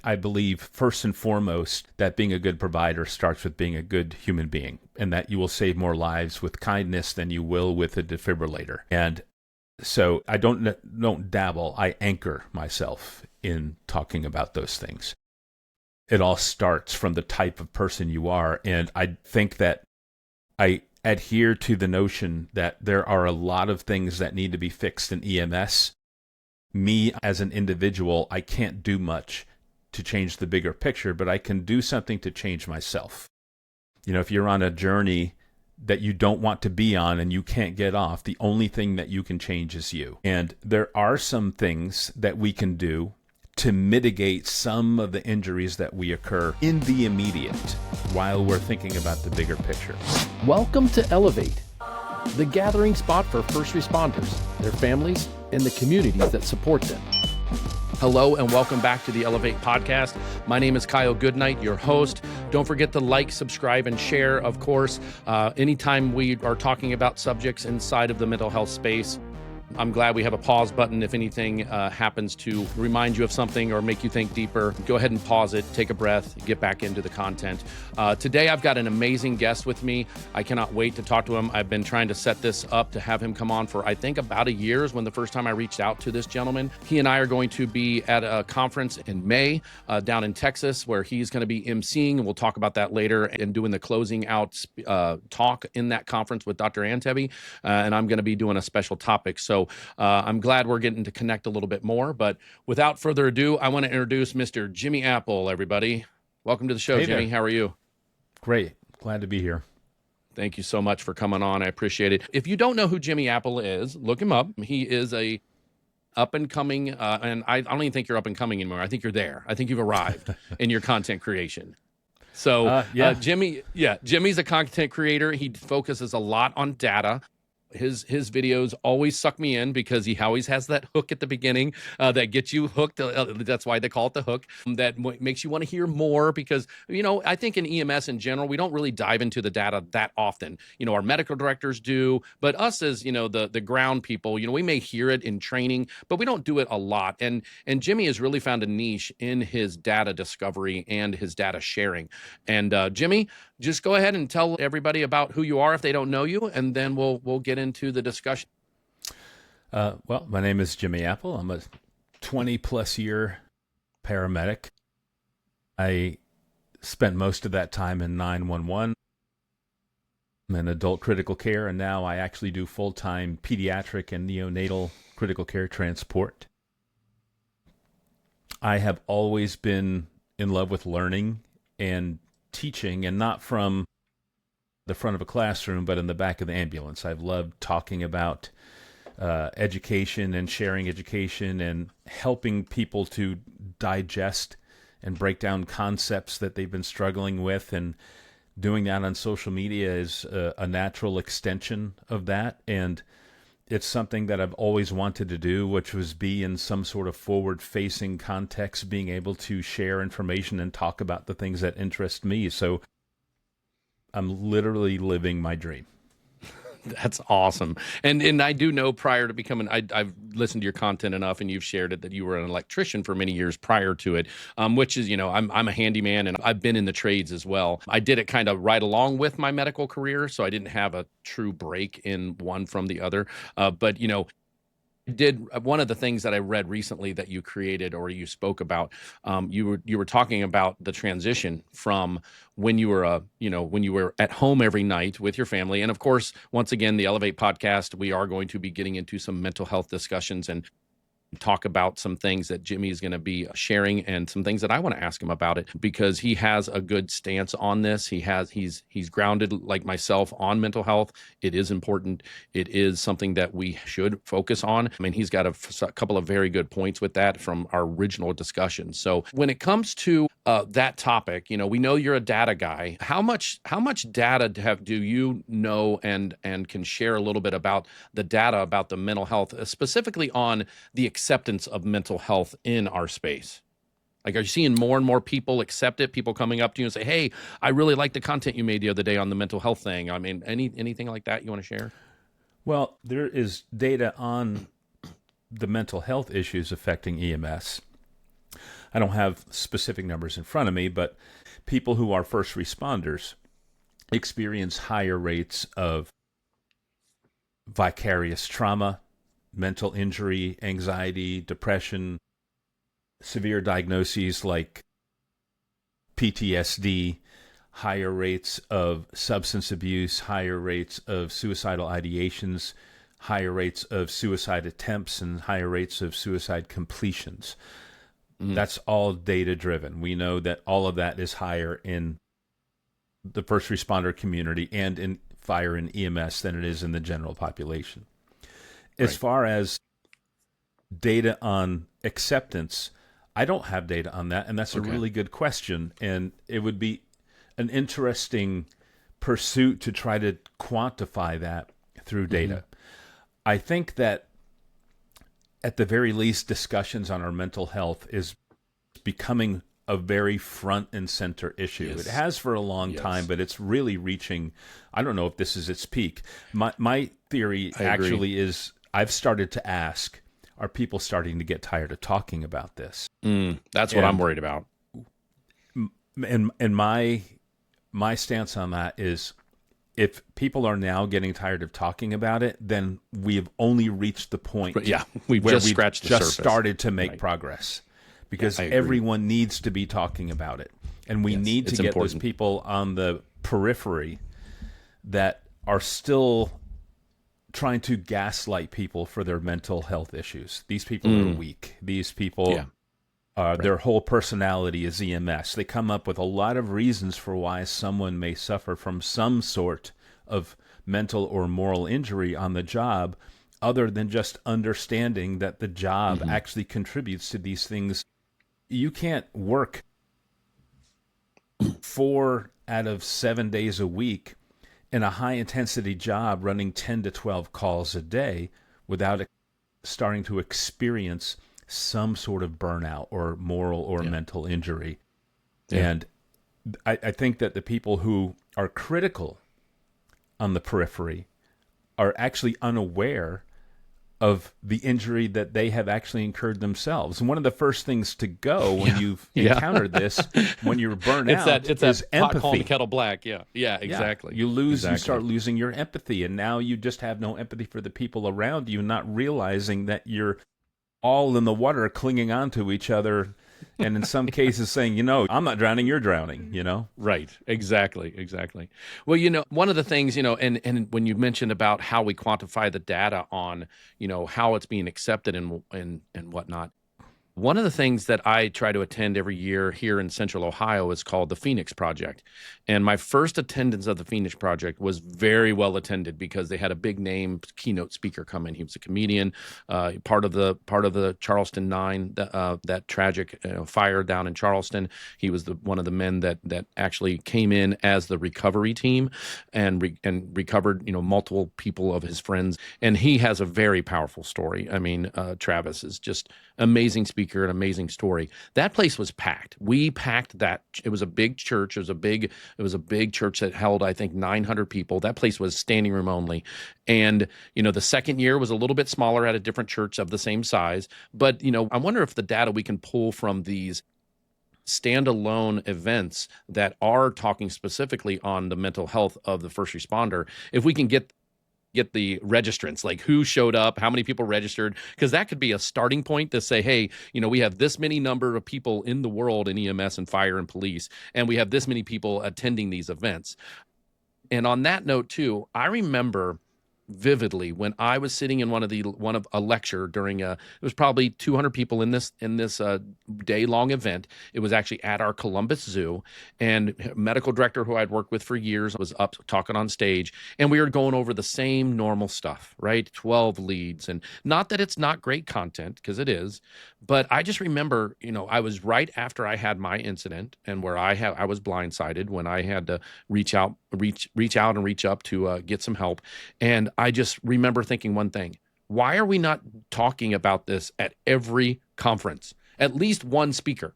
I believe first and foremost that being a good provider starts with being a good human being, and that you will save more lives with kindness than you will with a defibrillator. And so I don't dabble, I anchor myself in talking about those things. It all starts from the type of person you are, and I think that I adhere to the notion that there are a lot of things that need to be fixed in EMS. Me as an individual, I can't do much to change the bigger picture, but I can do something to change myself. If you're on a journey that you don't want to be on and you can't get off, the only thing that you can change is you. And there are some things that we can do to mitigate some of the injuries that we occur in the immediate while we're thinking about the bigger picture. Welcome to Elevate, the gathering spot for first responders, their families, and the communities that support them. Hello and welcome back to the Elevate podcast. My name is Kyle Goodnight, your host. Don't forget to like, subscribe, and share, of course, anytime we are talking about subjects inside of the mental health space. I'm glad we have a pause button. If anything happens to remind you of something or make you think deeper, go ahead and pause it, take a breath, get back into the content. Today, I've got an amazing guest with me. I cannot wait to talk to him. I've been trying to set this up to have him come on for, I think, about a year is when the first time I reached out to this gentleman. He and I are going to be at a conference in May down in Texas where he's going to be emceeing, and we'll talk about that later, and doing the closing out talk in that conference with Dr. Antebi, and I'm going to be doing a special topic. So I'm glad we're getting to connect a little bit more. But without further ado, I want to introduce Mr. Jimmy Apple, everybody. Welcome to the show, Hey Jimmy. there. How are you? Great. Glad to be here. Thank you so much for coming on. I appreciate it. If you don't know who Jimmy Apple is, look him up. He is a up and coming, and I don't even think you're up and coming anymore. I think you're there. I think you've arrived in your content creation. So Jimmy's a content creator. He focuses a lot on data. His videos always suck me in because he always has that hook at the beginning that gets you hooked. That's why they call it the hook. That makes you want to hear more because, I think in EMS in general, we don't really dive into the data that often. Our medical directors do, but us as, the ground people, we may hear it in training, but we don't do it a lot. And Jimmy has really found a niche in his data discovery and his data sharing. And Jimmy, just go ahead and tell everybody about who you are if they don't know you, and then we'll get into the discussion. Well, my name is Jimmy Apple. I'm a 20-plus year paramedic. I spent most of that time in 911. I'm in adult critical care, and now I actually do full-time pediatric and neonatal critical care transport. I have always been in love with learning and teaching, and not from the front of a classroom, but in the back of the ambulance. I've loved talking about education and sharing education and helping people to digest and break down concepts that they've been struggling with, and doing that on social media is a natural extension of that. And it's something that I've always wanted to do, which was be in some sort of forward-facing context, being able to share information and talk about the things that interest me. So I'm literally living my dream. That's awesome. And I do know prior to becoming, I've listened to your content enough, and you've shared it, that you were an electrician for many years prior to it, which is, I'm a handyman, and I've been in the trades as well. I did it kind of right along with my medical career, so I didn't have a true break in one from the other. But did one of the things that I read recently that you created or you spoke about, you were talking about the transition from when you were when you were at home every night with your family. And of course, once again, the Elevate podcast, we are going to be getting into some mental health discussions and talk about some things that Jimmy is going to be sharing, and some things that I want to ask him about it, because he has a good stance on this. He's grounded, like myself, on mental health. It is important. It is something that we should focus on. I mean, he's got a couple of very good points with that from our original discussion. So when it comes to that topic, we know you're a data guy. How much data do you know and can share a little bit about the data about the mental health, specifically on the acceptance of mental health in our space? Like, are you seeing more and more people accept it? People coming up to you and say, "Hey, I really like the content you made the other day on the mental health thing." I mean, anything like that you want to share? Well, there is data on the mental health issues affecting EMS. I don't have specific numbers in front of me, but people who are first responders experience higher rates of vicarious trauma, mental injury, anxiety, depression, severe diagnoses like PTSD, higher rates of substance abuse, higher rates of suicidal ideations, higher rates of suicide attempts, and higher rates of suicide completions. That's all data driven. We know that all of that is higher in the first responder community and in fire and EMS than it is in the general population. As far as data on acceptance, I don't have data on that, and that's a really good question. And it would be an interesting pursuit to try to quantify that through data. I think that at the very least, discussions on our mental health is becoming a very front and center issue. It has for a long time, but it's really reaching, I don't know if this is its peak. My theory actually is I've started to ask, are people starting to get tired of talking about this? That's what I'm worried about. And my stance on that is, if people are now getting tired of talking about it, then we've only reached the point we've where just scratched the surface. Started to make progress, because everyone needs to be talking about it. And we need to get those people on the periphery that are still trying to gaslight people for their mental health issues. These people are weak. These people, their whole personality is EMS. They come up with a lot of reasons for why someone may suffer from some sort of mental or moral injury on the job, other than just understanding that the job actually contributes to these things. You can't work 4 out of 7 days a week in a high-intensity job running 10 to 12 calls a day without starting to experience some sort of burnout or moral or mental injury. And I think that the people who are critical on the periphery are actually unaware of the injury that they have actually incurred themselves. And one of the first things to go when you've encountered this, when you're burnt out, it's is that pot calling empathy. the kettle black. Yeah, exactly. You start losing your empathy, and now you just have no empathy for the people around you, not realizing that you're all in the water clinging onto each other, and in some cases saying, I'm not drowning, you're drowning, Right. Exactly. Well, one of the things, and when you mentioned about how we quantify the data on, how it's being accepted and whatnot, one of the things that I try to attend every year here in Central Ohio is called the Phoenix Project. And my first attendance of the Phoenix Project was very well attended because they had a big name keynote speaker come in. He was a comedian, part of the Charleston 9, that tragic fire down in Charleston. He was one of the men that actually came in as the recovery team and recovered multiple people of his friends. And he has a very powerful story. I mean, Travis is just amazing speaker, an amazing story. That place was packed. We packed that. It was a big church. It was a big church that held, I think, 900 people. That place was standing room only. And, the second year was a little bit smaller at a different church of the same size. But, I wonder if the data we can pull from these standalone events that are talking specifically on the mental health of the first responder, if we can get the registrants, like who showed up, how many people registered, because that could be a starting point to say, hey, we have this many number of people in the world in EMS and fire and police, and we have this many people attending these events. And on that note too, I remember vividly when I was sitting in one of a lecture during it was probably 200 people in this day-long event. It was actually at our Columbus Zoo, and medical director who I'd worked with for years was up talking on stage, and we were going over the same normal stuff, right? 12 leads, and not that it's not great content, because it is, but I just remember, I was right after I had my incident, and where I was blindsided when I had to reach out and reach up to get some help. And I just remember thinking one thing: why are we not talking about this at every conference? At least one speaker.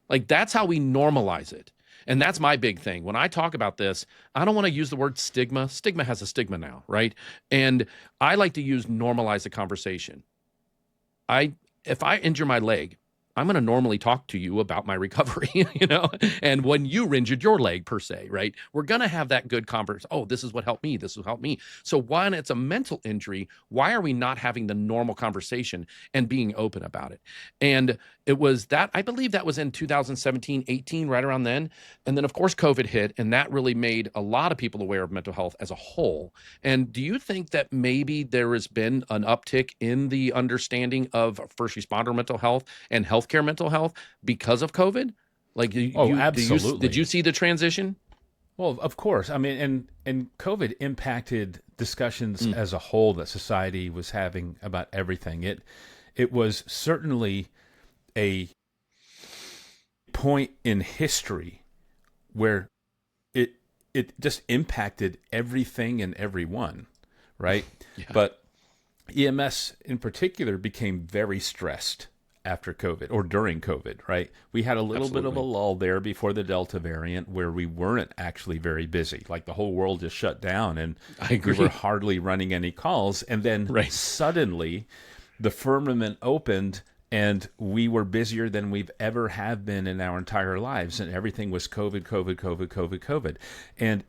Like, that's how we normalize it. And that's my big thing. When I talk about this, I don't want to use the word stigma. Stigma has a stigma now, right? And I like to use normalize the conversation. If I injure my leg, I'm going to normally talk to you about my recovery, and when you injured your leg per se, right? We're going to have that good conversation. Oh, this is what helped me. This will help me. So when it's a mental injury, why are we not having the normal conversation and being open about it? And it was that, I believe that was in 2017, 18, right around then. And then of course, COVID hit, and that really made a lot of people aware of mental health as a whole. And do you think that maybe there has been an uptick in the understanding of first responder mental health and healthcare mental health because of COVID? Like, Absolutely. did you see the transition? Well, of course. I mean, and COVID impacted discussions as a whole that society was having about everything. It was certainly a point in history where it just impacted everything and everyone, right? Yeah. But EMS in particular became very stressed after COVID or during COVID, right? We had a little bit of a lull there before the Delta variant where we weren't actually very busy. Like the whole world just shut down and we were hardly running any calls. And then suddenly the firmament opened and we were busier than we've ever have been in our entire lives. And everything was COVID. And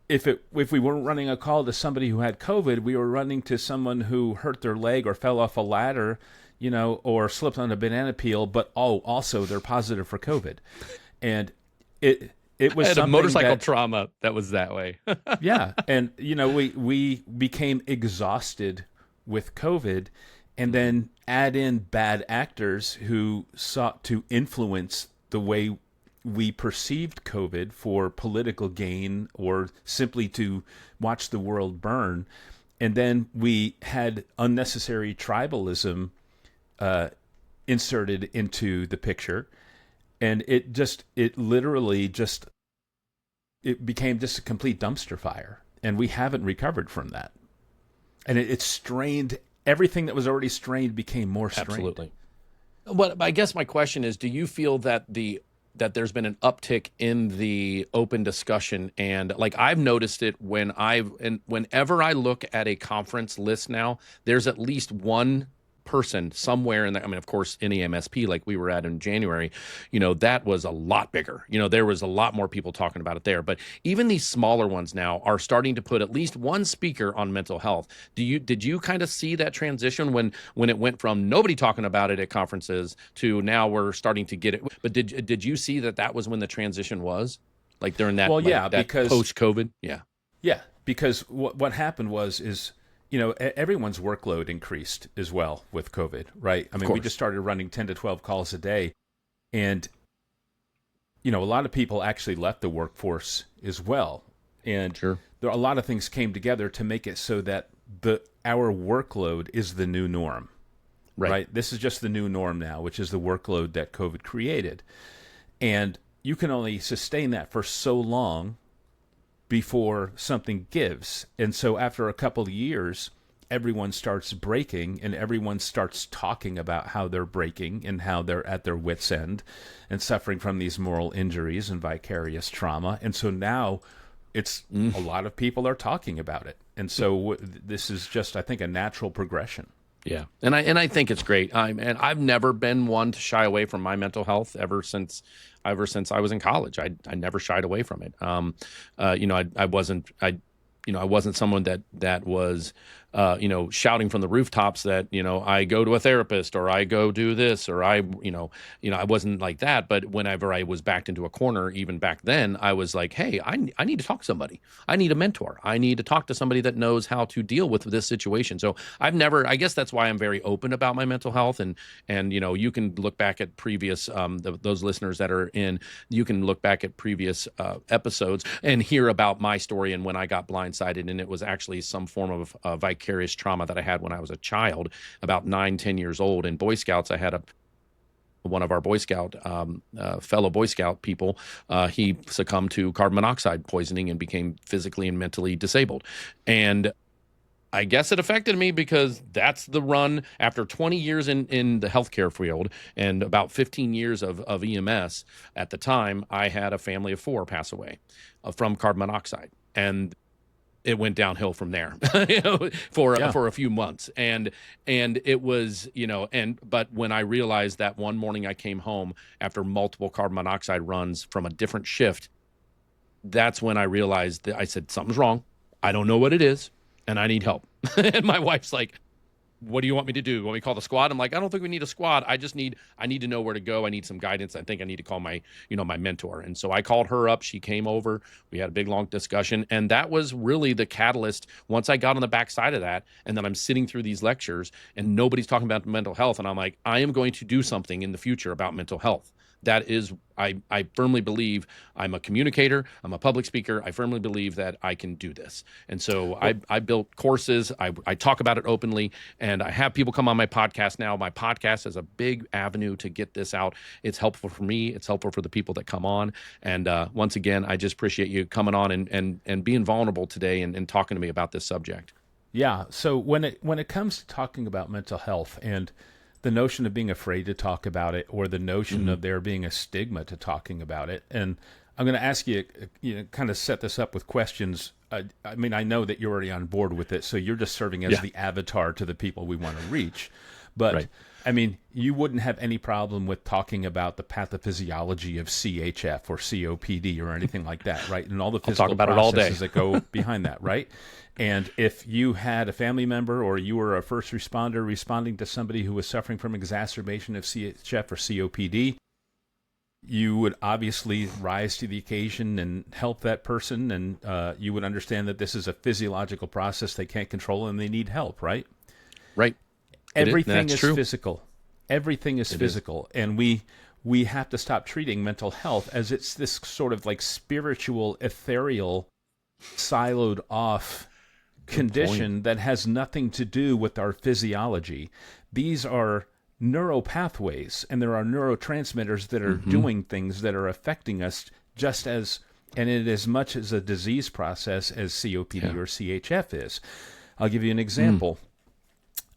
if we weren't running a call to somebody who had COVID, we were running to someone who hurt their leg or fell off a ladder, or slipped on a banana peel, but also they're positive for COVID. And it was I had something a motorcycle trauma that was that way. Yeah. And, we became exhausted with COVID, and then add in bad actors who sought to influence the way we perceived COVID for political gain or simply to watch the world burn. And then we had unnecessary tribalism inserted into the picture. And it became just a complete dumpster fire. And we haven't recovered from that. And it strained, everything that was already strained became more strained. Absolutely. But I guess my question is, do you feel that that there's been an uptick in the open discussion? And like I've noticed it whenever I look at a conference list now, there's at least one person somewhere in there. I mean, of course, in EMSP, like we were at in January, that was a lot bigger. There was a lot more people talking about it there. But even these smaller ones now are starting to put at least one speaker on mental health. Did you kind of see that transition when it went from nobody talking about it at conferences to now we're starting to get it? But did you see that was when the transition was, like during that? Well, yeah, that because post-COVID, yeah, because what happened is everyone's workload increased as well with COVID, right? I mean, we just started running 10 to 12 calls a day. And, a lot of people actually left the workforce as well. And sure, there a lot of things came together to make it so that our workload is the new norm, right? This is just the new norm now, which is the workload that COVID created. And you can only sustain that for so long before something gives. And so after a couple of years, everyone starts breaking and everyone starts talking about how they're breaking and how they're at their wits' end and suffering from these moral injuries and vicarious trauma. And so now it's a lot of people are talking about it. And so this is just, I think, a natural progression. Yeah. And I think it's great. And I've never been one to shy away from my mental health ever since I was in college. I never shied away from it. I wasn't someone that was shouting from the rooftops that, I go to a therapist or I go do this or I wasn't like that. But whenever I was backed into a corner, even back then, I was like, hey, I need to talk to somebody. I need a mentor. I need to talk to somebody that knows how to deal with this situation. So I guess that's why I'm very open about my mental health. And you can look back at previous, those listeners that are in, you can look back at previous episodes and hear about my story and when I got blindsided. And it was actually some form of vicarious trauma that I had when I was a child, about 9-10 years old. In Boy Scouts, I had one of our Boy Scout, fellow Boy Scout people, he succumbed to carbon monoxide poisoning and became physically and mentally disabled. And I guess it affected me because that's the run after 20 years in the healthcare field and about 15 years of EMS. At the time, I had a family of 4 pass away from carbon monoxide. And it went downhill from there, for a few months. And it was, but when I realized that one morning I came home after multiple carbon monoxide runs from a different shift, that's when I realized that I said, something's wrong. I don't know what it is, and I need help. And my wife's like, what do you want me to do? Want me to call the squad? I'm like, I don't think we need a squad. I need to know where to go. I need some guidance. I think I need to call my mentor. And so I called her up. She came over. We had a big, long discussion. And that was really the catalyst. Once I got on the backside of that, and then I'm sitting through these lectures and nobody's talking about mental health. And I'm like, I am going to do something in the future about mental health. That is, I firmly believe I'm a communicator. I'm a public speaker. I firmly believe that I can do this. And so I built courses. I talk about it openly, and I have people come on my podcast now. My podcast is a big avenue to get this out. It's helpful for me. It's helpful for the people that come on. And once again, I just appreciate you coming on and being vulnerable today and talking to me about this subject. Yeah. So when it comes to talking about mental health and the notion of being afraid to talk about it, or the notion of there being a stigma to talking about it. And I'm going to ask you, kind of set this up with questions. I mean, I know that you're already on board with it, so you're just serving as the avatar to the people we want to reach. But right. I mean, you wouldn't have any problem with talking about the pathophysiology of CHF or COPD or anything like that, right? And all the physical processes that go behind that, right? And if you had a family member or you were a first responder responding to somebody who was suffering from exacerbation of CHF or COPD, you would obviously rise to the occasion and help that person. And you would understand that this is a physiological process they can't control and they need help, right? Right. Everything is physical. Everything is physical. And we have to stop treating mental health as it's this sort of like spiritual, ethereal, siloed off condition that has nothing to do with our physiology. These are neuropathways, and there are neurotransmitters that are doing things that are affecting us just as, and it as much as a disease process as COPD or CHF is. I'll give you an example.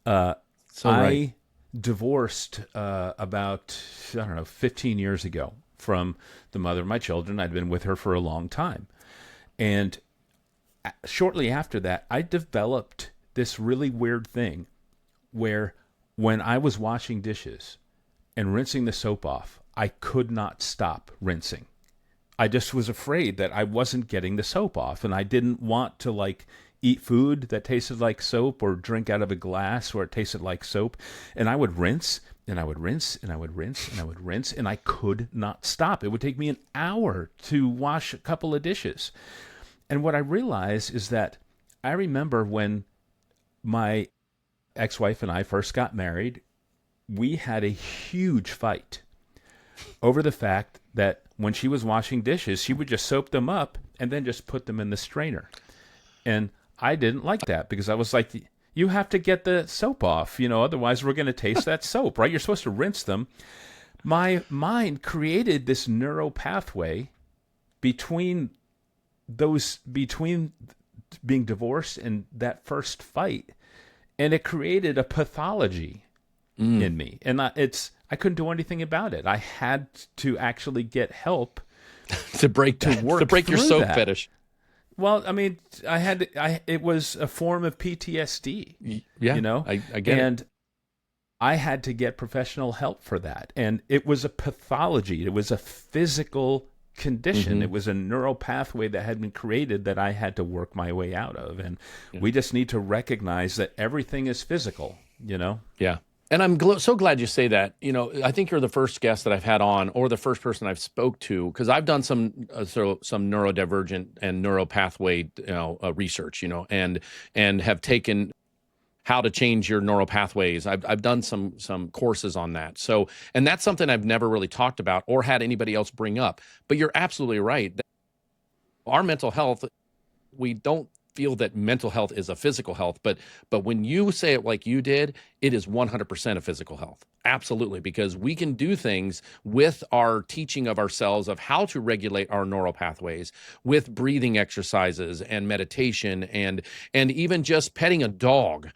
I divorced about, 15 years ago from the mother of my children. I'd been with her for a long time. And shortly after that, I developed this really weird thing where when I was washing dishes and rinsing the soap off, I could not stop rinsing. I just was afraid that I wasn't getting the soap off, and I didn't want to eat food that tasted like soap or drink out of a glass where it tasted like soap. And I would rinse and I would rinse and I would rinse and I would rinse, and I could not stop. It would take me an hour to wash a couple of dishes. And what I realized is that I remember when my ex-wife and I first got married, we had a huge fight over the fact that when she was washing dishes, she would just soap them up and then just put them in the strainer. And I didn't like that because I was like, you have to get the soap off, otherwise we're going to taste that soap, right? You're supposed to rinse them. My mind created this neural pathway between being divorced and that first fight, and it created a pathology in me, and I couldn't do anything about it. I had to actually get help to break your soap fetish. Well, I mean, it was a form of PTSD. Yeah, I get it. And I had to get professional help for that, and it was a pathology. It was a physical condition. It was a neural pathway that had been created that I had to work my way out of. And we just need to recognize that everything is physical, Yeah. And I'm so glad you say that. I think you're the first guest that I've had on, or the first person I've spoke to, because I've done some neurodivergent and neuropathway research, and have taken how to change your neural pathways. I've done some courses on that. So, and that's something I've never really talked about or had anybody else bring up. But you're absolutely right. Our mental health, we don't feel that mental health is a physical health, but when you say it like you did, it is 100% of physical health. Absolutely, because we can do things with our teaching of ourselves of how to regulate our neural pathways with breathing exercises and meditation and even just petting a dog,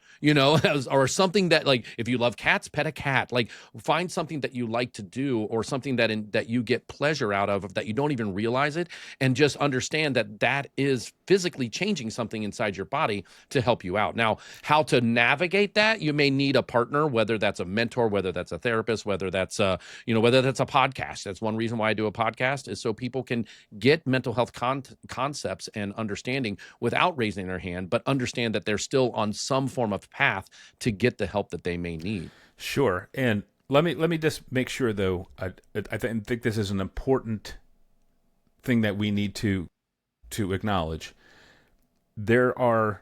or something that, like, if you love cats, pet a cat. Like, find something that you like to do, or something that you get pleasure out of that you don't even realize it, and just understand that is physically changing something inside your body to help you out. Now, how to navigate that, you may need a partner, whether that's a mentor, whether that's a therapist, whether that's whether that's a podcast. That's one reason why I do a podcast, is so people can get mental health concepts and understanding without raising their hand, but understand that they're still on some form of path to get the help that they may need. Sure. And let me just make sure, though, I think this is an important thing that we need to acknowledge. There are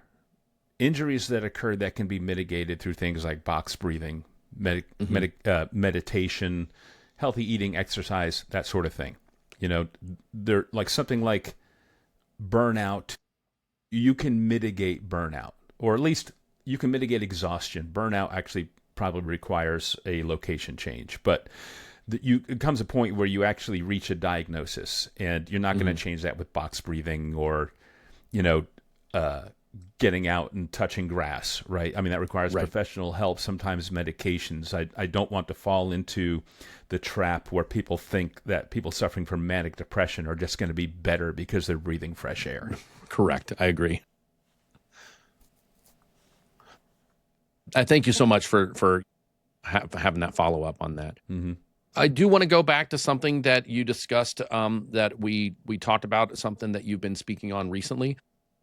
injuries that occur that can be mitigated through things like box breathing, meditation, healthy eating, exercise, that sort of thing. They're like something like burnout. You can mitigate burnout, or at least you can mitigate exhaustion. Burnout actually probably requires a location change, but it comes a point where you actually reach a diagnosis, and you're not going to change that with box breathing or, getting out and touching grass, right? I mean, that requires professional help, sometimes medications. I don't want to fall into the trap where people think that people suffering from manic depression are just going to be better because they're breathing fresh air. Correct. I agree. I thank you so much for having that follow-up on that. Mm-hmm. I do want to go back to something that you discussed, that we talked about, something that you've been speaking on recently.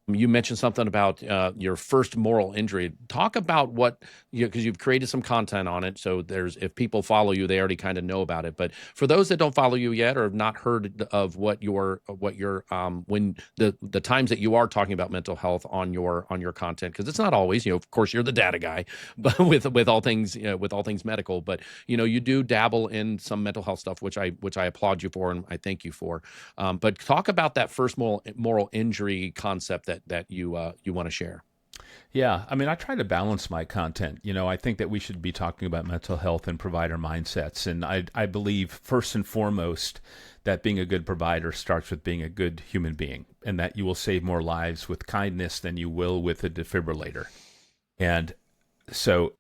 You mentioned something about your first moral injury. Talk about what, because you've created some content on it. So if people follow you, they already kind of know about it. But for those that don't follow you yet, or have not heard of when the times that you are talking about mental health on your content, because it's not always, of course, you're the data guy, but with all things medical. But you do dabble in some mental health stuff, which I applaud you for, and I thank you for. But talk about that first moral injury concept that you want to share. Yeah, I mean, I try to balance my content. I think that we should be talking about mental health and provider mindsets. And I believe, first and foremost, that being a good provider starts with being a good human being, and that you will save more lives with kindness than you will with a defibrillator. And so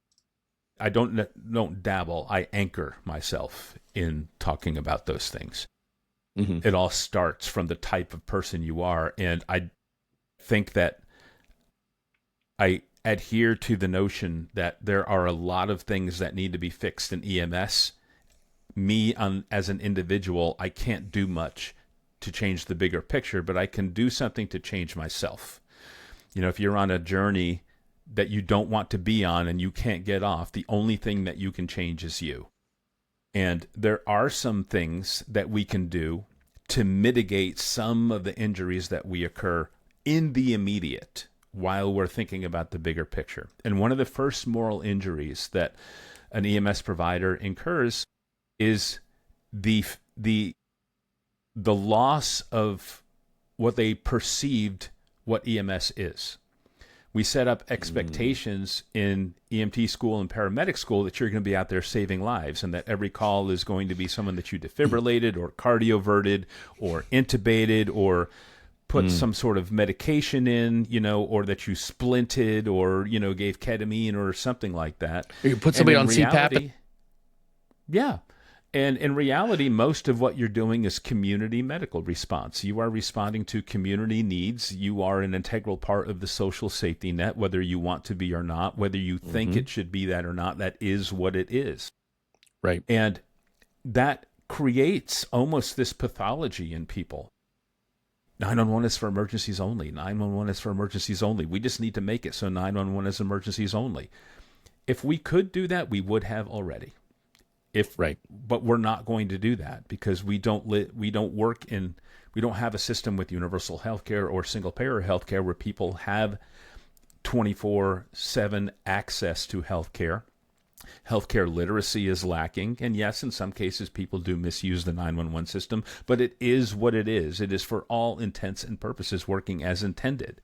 I don't dabble. I anchor myself in talking about those things. Mm-hmm. It all starts from the type of person you are. And I think that I adhere to the notion that there are a lot of things that need to be fixed in EMS. As an individual, I can't do much to change the bigger picture, but I can do something to change myself. If you're on a journey that you don't want to be on and you can't get off, the only thing that you can change is you. And there are some things that we can do to mitigate some of the injuries that we occur in the immediate while we're thinking about the bigger picture. And one of the first moral injuries that an EMS provider incurs is the loss of what they perceived what EMS is. We set up expectations in EMT school and paramedic school that you're going to be out there saving lives, and that every call is going to be someone that you defibrillated or cardioverted or intubated or put some sort of medication in, or that you splinted or, gave ketamine or something like that. You put somebody on CPAP. Yeah. And in reality, most of what you're doing is community medical response. You are responding to community needs. You are an integral part of the social safety net, whether you want to be or not, whether you think it should be that or not. That is what it is. Right. And that creates almost this pathology in people. 911 is for emergencies only. 911 is for emergencies only. We just need to make it so 911 is emergencies only. If we could do that, we would have already. But we're not going to do that because we don't have a system with universal healthcare or single payer healthcare where people have 24/7 access to healthcare. Healthcare literacy is lacking, and yes, in some cases people do misuse the 911 system, but it is what it is. It is for all intents and purposes working as intended.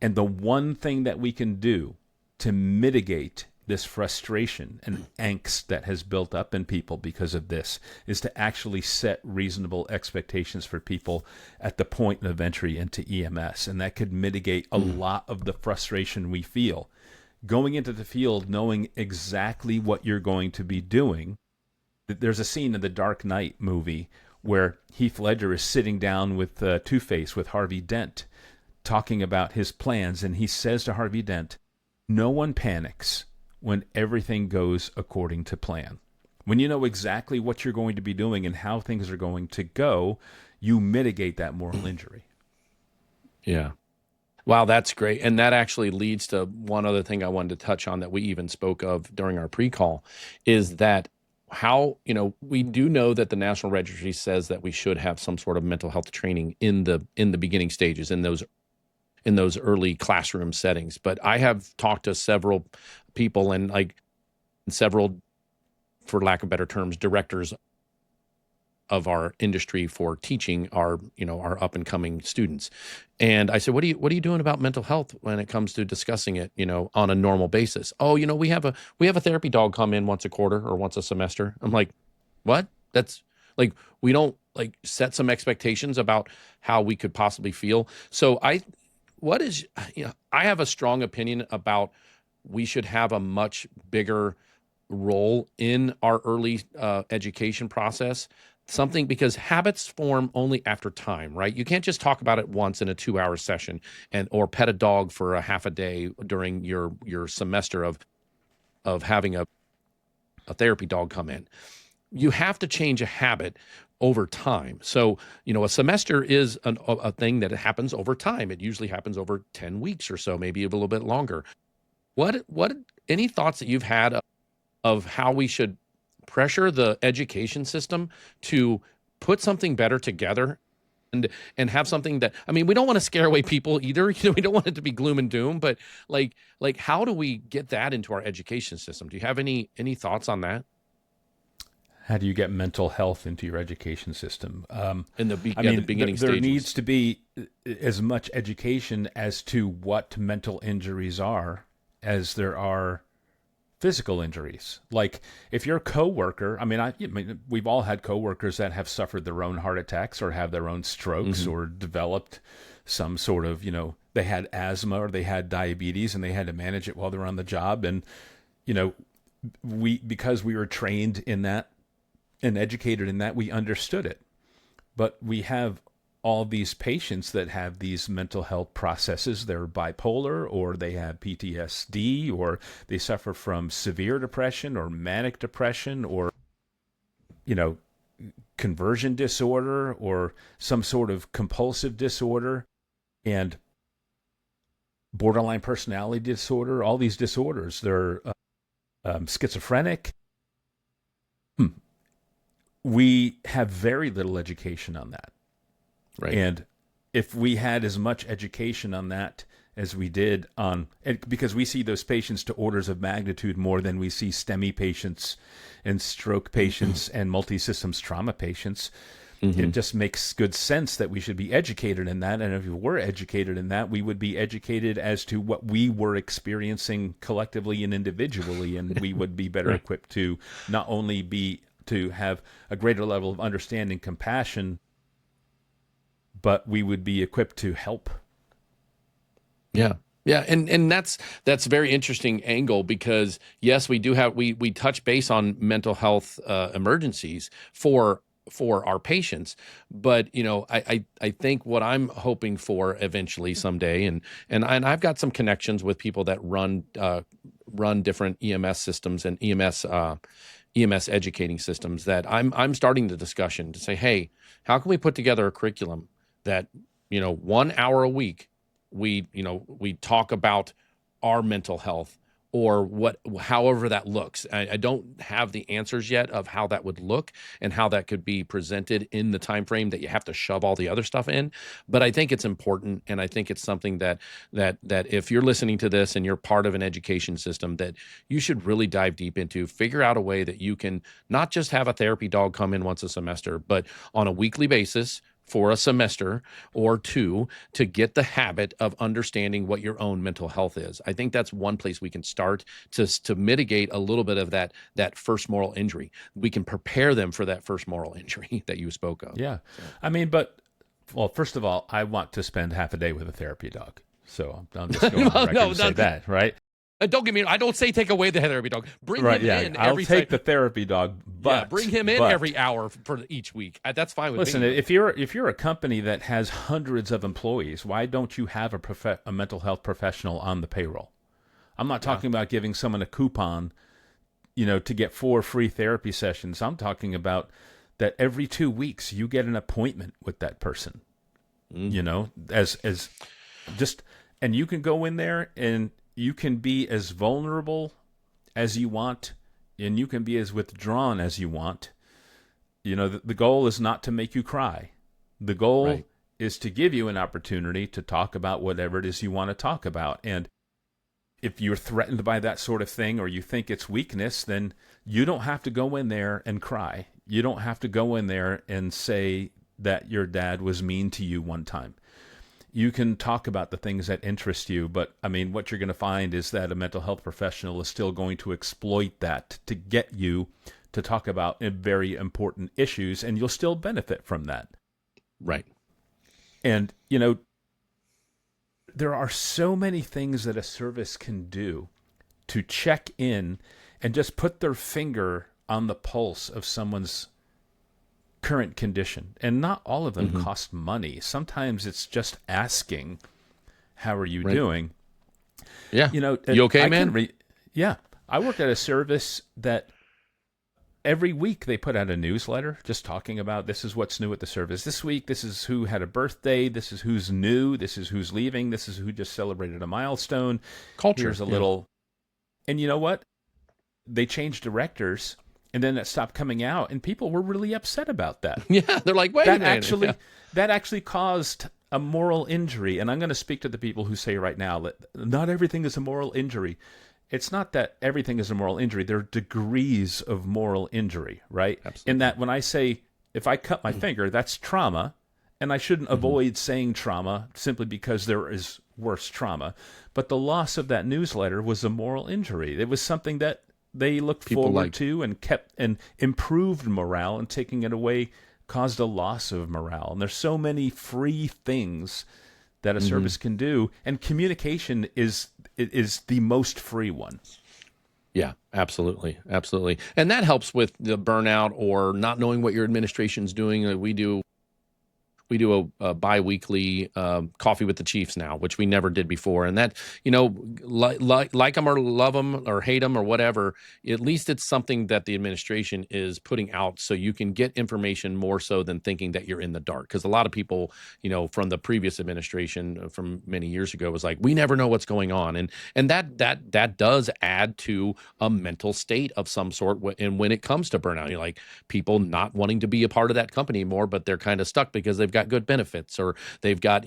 And the one thing that we can do to mitigate this frustration and angst that has built up in people because of this is to actually set reasonable expectations for people at the point of entry into EMS. And that could mitigate a lot of the frustration we feel. Going into the field knowing exactly what you're going to be doing. There's a scene in the Dark Knight movie where Heath Ledger is sitting down with Two-Face, with Harvey Dent, talking about his plans. And he says to Harvey Dent, no one panics when everything goes according to plan. When you know exactly what you're going to be doing and how things are going to go, you mitigate that moral injury. Yeah. Wow, that's great. And that actually leads to one other thing I wanted to touch on that we even spoke of during our pre-call, is that how, we do know that the National Registry says that we should have some sort of mental health training in the beginning stages, in those early classroom settings. But I have talked to several people and several, for lack of better terms, directors of our industry for teaching our up and coming students. And I said, what are you doing about mental health when it comes to discussing it, on a normal basis? Oh, we have a therapy dog come in once a quarter or once a semester. I'm like, what? That's we don't set some expectations about how we could possibly feel. So I have a strong opinion about we should have a much bigger role in our early education process. Something, because habits form only after time, right? You can't just talk about it once in a 2-hour session or pet a dog for a half a day during your semester of having a therapy dog come in. You have to change a habit over time. So, a semester is a thing that happens over time. It usually happens over 10 weeks or so, maybe a little bit longer. What any thoughts that you've had of how we should pressure the education system to put something better together and have something that, we don't want to scare away people either. We don't want it to be gloom and doom, but how do we get that into our education system? Do you have any thoughts on that? How do you get mental health into your education system? In the beginning stages. There needs to be as much education as to what mental injuries are as there are physical injuries. Like if your coworker, we've all had coworkers that have suffered their own heart attacks or have their own strokes or developed some sort of, they had asthma or they had diabetes and they had to manage it while they're on the job. And, because we were trained in that and educated in that, we understood it. But we have all these patients that have these mental health processes. They're bipolar, or they have PTSD, or they suffer from severe depression or manic depression, or, conversion disorder, or some sort of compulsive disorder, and borderline personality disorder. All these disorders, they're schizophrenic. We have very little education on that. Right. And if we had as much education on that as we did because we see those patients to orders of magnitude more than we see STEMI patients and stroke patients and multi-systems trauma patients, it just makes good sense that we should be educated in that. And if we were educated in that, we would be educated as to what we were experiencing collectively and individually, and we would be better equipped to not only to have a greater level of understanding, compassion, but we would be equipped to help. Yeah. Yeah. And that's a very interesting angle, because yes, we do have, we touch base on mental health emergencies for our patients. But, I think what I'm hoping for eventually someday, and I've got some connections with people that run different EMS systems and EMS educating systems, that I'm starting the discussion to say, hey, how can we put together a curriculum that, 1 hour a week, we talk about our mental health, or however that looks. I don't have the answers yet of how that would look and how that could be presented in the time frame that you have to shove all the other stuff in. But I think it's important, and I think it's something that if you're listening to this and you're part of an education system, that you should really dive deep into, figure out a way that you can not just have a therapy dog come in once a semester, but on a weekly basis, for a semester or two to get the habit of understanding what your own mental health is. I think that's one place we can start to mitigate a little bit of that first moral injury. We can prepare them for that first moral injury that you spoke of. Yeah. I mean, well, first of all, I want to spend half a day with a therapy dog. So I'm just going on record to say that, right? Don't get me. I don't say take away the therapy dog. Bring him in. I'll take the therapy dog, but bring him in every hour for each week. That's fine with me. Listen, if you're a company that has hundreds of employees, why don't you have a mental health professional on the payroll? I'm not talking about giving someone a coupon, to get 4 free therapy sessions. I'm talking about that every 2 weeks you get an appointment with that person. As just, and you can go in there and you can be as vulnerable as you want, and you can be as withdrawn as you want. The goal is not to make you cry. The goal is to give you an opportunity to talk about whatever it is you want to talk about. And if you're threatened by that sort of thing, or you think it's weakness, then you don't have to go in there and cry. You don't have to go in there and say that your dad was mean to you one time. You can talk about the things that interest you, but I mean, what you're going to find is that a mental health professional is still going to exploit that to get you to talk about very important issues, and you'll still benefit from that. Right. And, there are so many things that a service can do to check in and just put their finger on the pulse of someone's current condition. And not all of them cost money. Sometimes it's just asking, how are you doing? Yeah. You okay, man? Yeah. I work at a service that every week they put out a newsletter just talking about this is what's new at the service this week. This is who had a birthday. This is who's new. This is who's leaving. This is who just celebrated a milestone. Culture. Here's a little. And you know what? They changed directors, and then it stopped coming out, and people were really upset about that. Yeah, they're like, wait a minute. That actually caused a moral injury. And I'm going to speak to the people who say right now that not everything is a moral injury. It's not that everything is a moral injury. There are degrees of moral injury, right? Absolutely. In that when I say, if I cut my finger, that's trauma, and I shouldn't avoid saying trauma simply because there is worse trauma. But the loss of that newsletter was a moral injury. It was something that they looked forward to and kept and improved morale, and taking it away caused a loss of morale. And there's so many free things that a service can do, and communication is the most free one. Yeah, absolutely. Absolutely. And that helps with the burnout or not knowing what your administration's doing. We do a bi-weekly coffee with the chiefs now, which we never did before. And that, like them or love them or hate them or whatever, at least it's something that the administration is putting out so you can get information more so than thinking that you're in the dark. Because a lot of people, from the previous administration from many years ago was like, we never know what's going on. And that does add to a mental state of some sort. And when it comes to burnout, like people not wanting to be a part of that company anymore, but they're kind of stuck because they've got good benefits, or they've got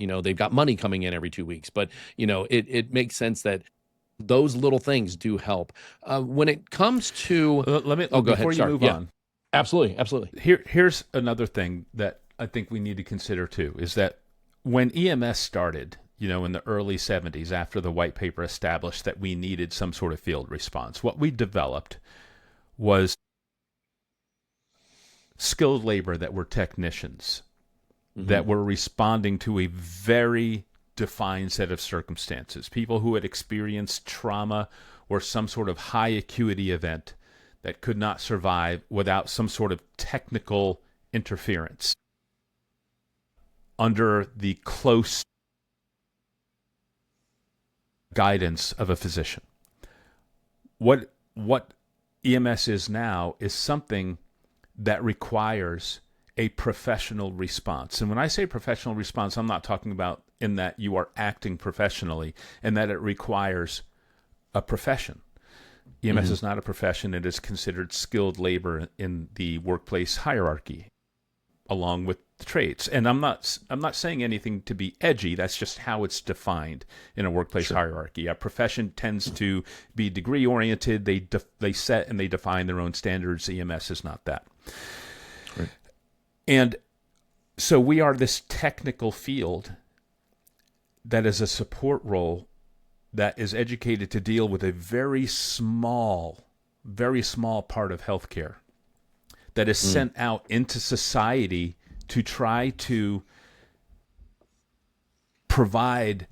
money coming in every 2 weeks. But it makes sense that those little things do help. When it comes to go ahead. Before you move on, absolutely. Here's another thing that I think we need to consider too, is that when EMS started, in the early 70s, after the white paper established that we needed some sort of field response, what we developed was skilled labor that were technicians. That were responding to a very defined set of circumstances. People who had experienced trauma or some sort of high acuity event that could not survive without some sort of technical interference under the close guidance of a physician. What EMS is now is something that requires a professional response. And when I say professional response, I'm not talking about in that you are acting professionally and that it requires a profession. EMS is not a profession. It is considered skilled labor in the workplace hierarchy, along with the trades. And I'm not saying anything to be edgy. That's just how it's defined in a workplace hierarchy. A profession tends to be degree oriented. They set and they define their own standards. EMS is not that. Right. And So we are this technical field that is a support role that is educated to deal with a very small part of healthcare that is sent out into society to try to provide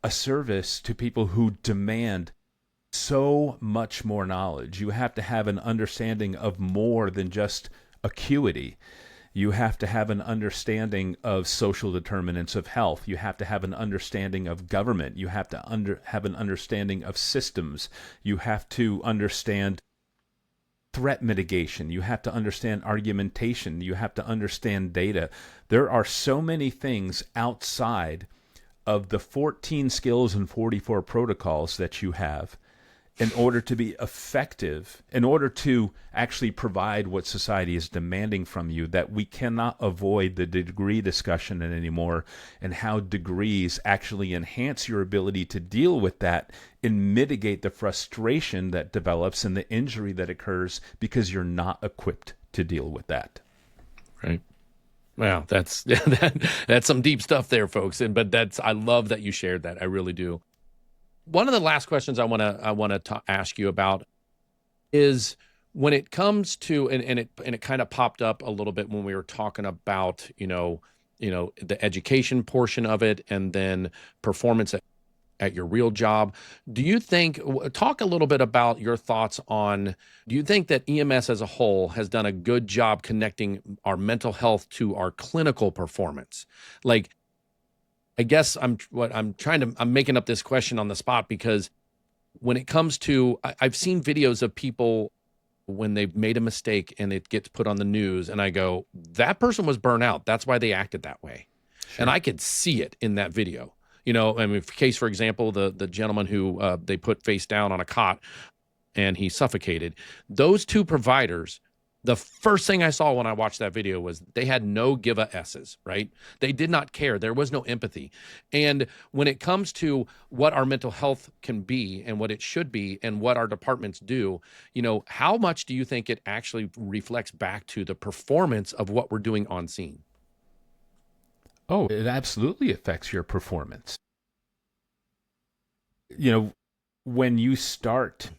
a service to people who demand so much more knowledge. You have to have an understanding of more than just acuity. You have to have an understanding of social determinants of health. You have to have an understanding of government. You have to have an understanding of systems. You have to understand threat mitigation. You have to understand argumentation. You have to understand data. There are so many things outside of the 14 skills and 44 protocols that you have in order to be effective, in order to actually provide what society is demanding from you, that we cannot avoid the degree discussion anymore, and how degrees actually enhance your ability to deal with that and mitigate the frustration that develops and the injury that occurs because you're not equipped to deal with that. Right. Wow, that's that's some deep stuff there, folks. But I love that you shared that. I really do. One of the last questions I want to ask you about is when it comes to, and it kind of popped up a little bit when we were talking about the education portion of it, and then performance at your real job. Do you think, talk a little bit about your thoughts on, do you think that EMS as a whole has done a good job connecting our mental health to our clinical performance? Like, I guess I'm making up this question on the spot, because when it comes to, I've seen videos of people when they've made a mistake and it gets put on the news, and I go, that person was burnt out. That's why they acted that way. Sure. And I could see it in that video. I mean, case, for example, the gentleman who they put face down on a cot and he suffocated. Those two providers, the first thing I saw when I watched that video was they had no give a S's, right? They did not care. There was no empathy. And when it comes to what our mental health can be and what it should be and what our departments do, how much do you think it actually reflects back to the performance of what we're doing on scene? Oh, it absolutely affects your performance. When you start,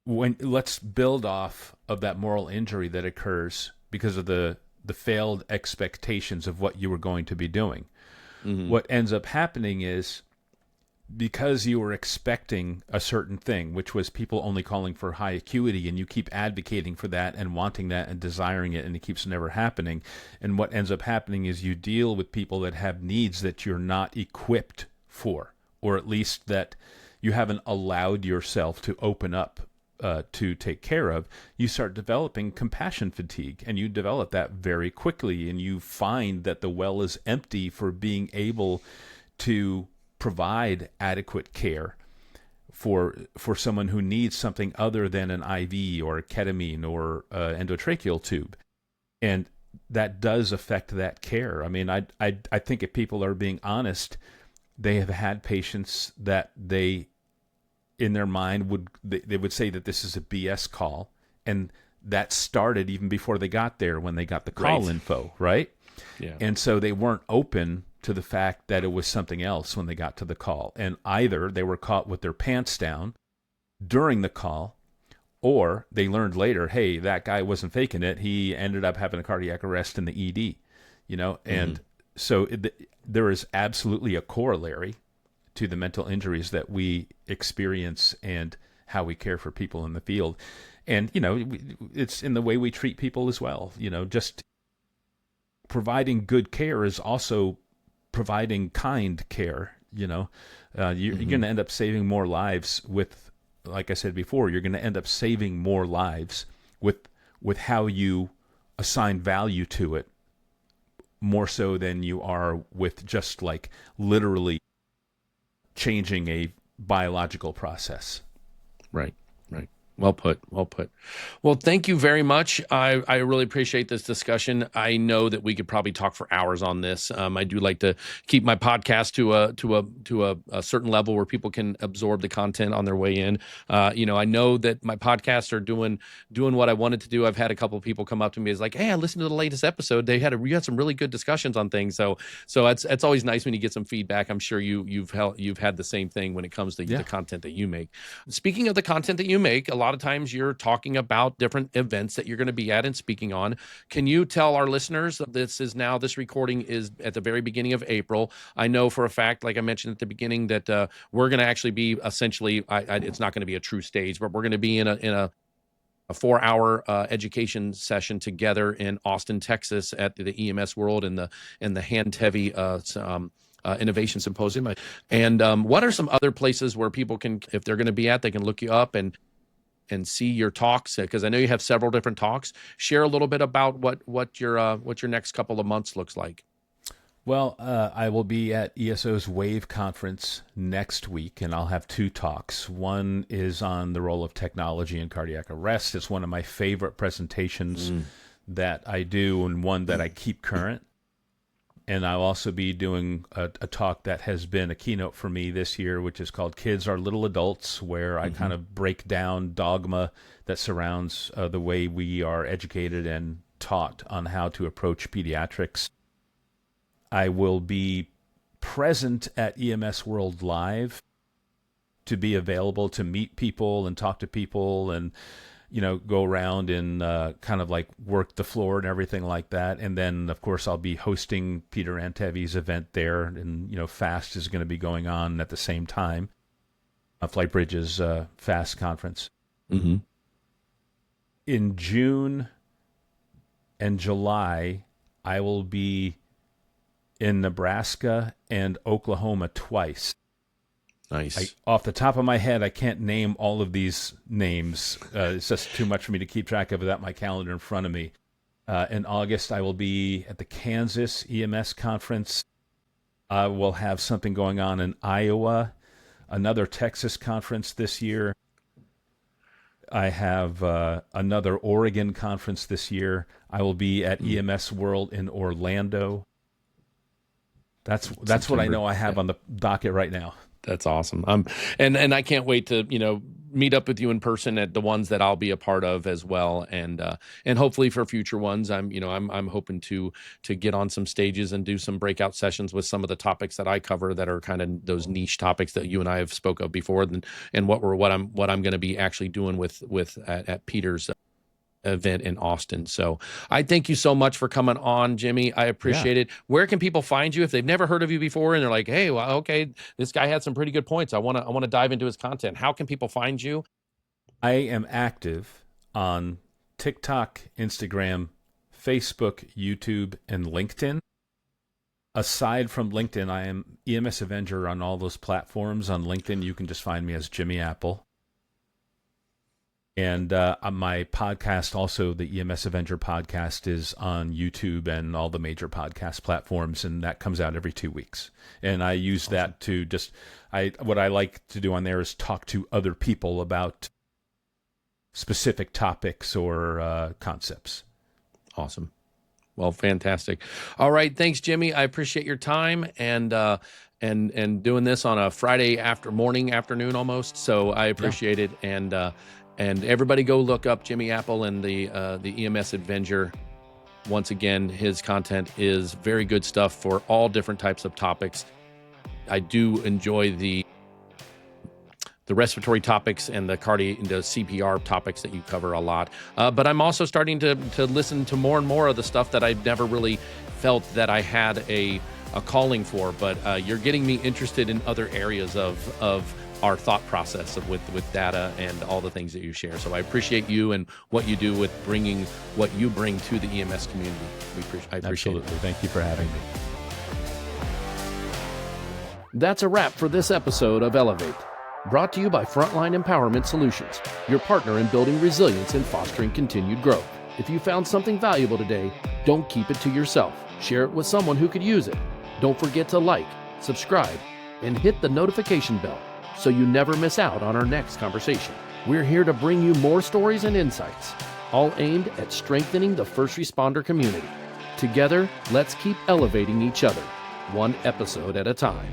let's build off of that moral injury that occurs because of the failed expectations of what you were going to be doing. Mm-hmm. What ends up happening is, because you were expecting a certain thing, which was people only calling for high acuity, and you keep advocating for that and wanting that and desiring it, and it keeps never happening. And what ends up happening is you deal with people that have needs that you're not equipped for, or at least that you haven't allowed yourself to open up to take care of. You start developing compassion fatigue, and you develop that very quickly, and you find that the well is empty for being able to provide adequate care for someone who needs something other than an IV or a ketamine or endotracheal tube. And that does affect that care. I mean, I think if people are being honest, they have had patients that they, in their mind, they would say that this is a BS call, and that started even before they got there, when they got the call info, right? Yeah. And so they weren't open to the fact that it was something else when they got to the call. And either they were caught with their pants down during the call, or they learned later, hey, that guy wasn't faking it. He ended up having a cardiac arrest in the ED, and so there is absolutely a corollary to the mental injuries that we experience and how we care for people in the field. And, it's in the way we treat people as well. Just providing good care is also providing kind care. You're going to end up saving more lives with, like I said before, you're going to end up saving more lives with how you assign value to it, more so than you are with just like literally changing a biological process. Right. Well put. Well put. Well, thank you very much. I really appreciate this discussion. I know that we could probably talk for hours on this. I do like to keep my podcast to a certain level where people can absorb the content on their way in. I know that my podcasts are doing what I wanted to do. I've had a couple of people come up to me as like, "Hey, I listened to the latest episode. You had some really good discussions on things." So it's always nice when you get some feedback. I'm sure you've had the same thing when it comes to the content that you make. Speaking of the content that you make, a lot of times you're talking about different events that you're going to be at and speaking on. Can you tell our listeners this recording is at the very beginning of April? I know for a fact, like I mentioned at the beginning, that we're going to actually be essentially, it's not going to be a true stage, but we're going to be in a 4-hour education session together in Austin, Texas at the EMS World and the Hand Heavy Innovation Symposium. And what are some other places where people can, if they're going to be at, they can look you up and see your talks? Because I know you have several different talks. Share a little bit about what your next couple of months looks like. Well, I will be at ESO's WAVE conference next week, and I'll have 2 talks. One is on the role of technology in cardiac arrest. It's one of my favorite presentations that I do, and one that I keep current. And I'll also be doing a talk that has been a keynote for me this year, which is called Kids Are Little Adults, where I kind of break down dogma that surrounds the way we are educated and taught on how to approach pediatrics. I will be present at EMS World Live to be available to meet people and talk to people and go around and kind of like work the floor and everything like that. And then, of course, I'll be hosting Peter Antevi's event there. And, FAST is going to be going on at the same time. FlightBridge's FAST conference. Mm-hmm. In June and July, I will be in Nebraska and Oklahoma twice. Nice. Off the top of my head, I can't name all of these names. It's just too much for me to keep track of without my calendar in front of me. In August, I will be at the Kansas EMS conference. I will have something going on in Iowa, another Texas conference this year. I have another Oregon conference this year. I will be at EMS World in Orlando. That's what I know I have on the docket right now. That's awesome. And I can't wait to, meet up with you in person at the ones that I'll be a part of as well. And hopefully for future ones, I'm hoping to get on some stages and do some breakout sessions with some of the topics that I cover that are kind of those niche topics that you and I have spoke of before, and what I'm going to be actually doing with at Peter's event in Austin. So I thank you so much for coming on, Jimmy. I appreciate it. Where can people find you if they've never heard of you before and they're like, "Hey, well, okay, this guy had some pretty good points. I want to dive into his content." How can people find you? I am active on TikTok, Instagram, Facebook, YouTube, and LinkedIn. Aside from LinkedIn, I am EMS Avenger on all those platforms. On LinkedIn, you can just find me as Jimmy Apple. And my podcast, also the EMS Avenger podcast, is on YouTube and all the major podcast platforms, and that comes out every 2 weeks. And I use that to what I like to do on there is talk to other people about specific topics or concepts. Awesome. Well, fantastic. All right. Thanks, Jimmy. I appreciate your time and doing this on a Friday afternoon almost. So I appreciate it. And everybody go look up Jimmy Apple and the EMS Avenger. Once again, his content is very good stuff for all different types of topics. I do enjoy the respiratory topics and the CPR topics that you cover a lot. But I'm also starting to listen to more and more of the stuff that I've never really felt that I had a calling for. But you're getting me interested in other areas of our thought process with data and all the things that you share. So I appreciate you and what you do with bringing what you bring to the EMS community. I appreciate Absolutely. Thank you for having me. That's a wrap for this episode of Elevate, brought to you by Frontline Empowerment Solutions, your partner in building resilience and fostering continued growth. If you found something valuable today, don't keep it to yourself. Share it with someone who could use it. Don't forget to like, subscribe, and hit the notification bell so you never miss out on our next conversation. We're here to bring you more stories and insights, all aimed at strengthening the first responder community. Together, let's keep elevating each other, one episode at a time.